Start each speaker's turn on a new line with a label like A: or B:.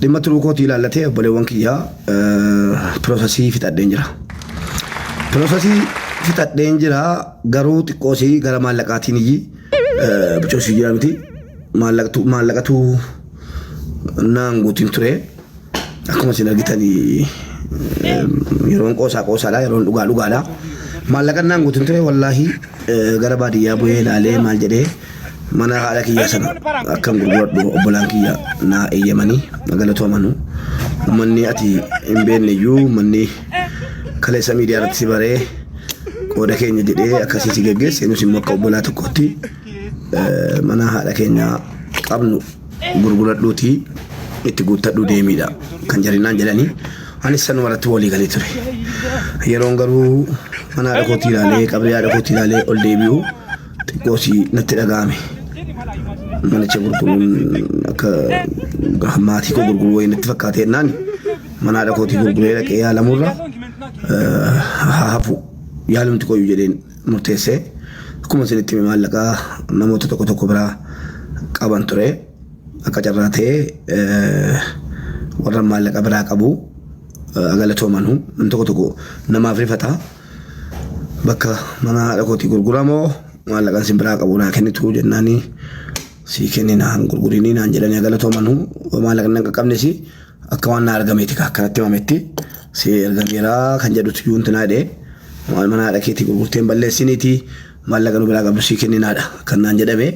A: dhimma turuu kootii ilaallatee obboleewwan kiyyaa piroosesii fixadheen jira. Piroosesii fixadheen jira garuu xiqqoosii gara maallaqaatiin bichoosii jira miti. Maallaqatu naan guutiin ture. Akkuma isin argitanii yeroon qoosaadha yeroon dhugaadha. Maallaqa naan guutiin ture wallaahi gara baadiyyaa bu'ee ilaalee maal jedhee mana haadha kiyyaa sana akkam gurguradhu obbolaan kiyya naa eeyyamanii galatoomanuu. Manni ati hin beekne iyyuu manni kaleessa miidiyaa irratti si baree qooda keenya jedhee akkasii si geggeesse nus immoo akka obbolaa tokkotti mana haadha keenya qabnu gurguradhuutii itti guuttadhu deemiidha kan jarinaan jedhanii anis sanuma irratti walii galee ture. Yeroon garuu mana haadha kootii ilaalee qabrii haadha kootii ilaalee ol deebi'u xiqqoosii natti dhaga'ame. Manicha gurguruun akka maatii koo gurguruu wayii natti fakkaate jennaan mana haadha kootii gurguree dhaqee yaalamurra hafu yaalumti kooyyuu jedheen murteessee akkuma isinitti maallaqaa namoota tokko biraa qaban ture akka carraa ta'ee warra maallaqa biraa qabu galatoomanuu tokko namaaf rifata bakka mana haadha kootii gurguramoo maallaqaan sin biraa qabu naa kennitu jennaanii si kenninaan gurgurinii naan jedhanii galatoomanuu maallaqni nan qaqqabnes akka waan na argameeti akkanatti himametti si ergameera kan jedhutu yuunti naa dhee mana haadha keetii gurgurteen balleessiniiti maallaqa nu biraa qabdu si kenninaadha kan naan jedhame.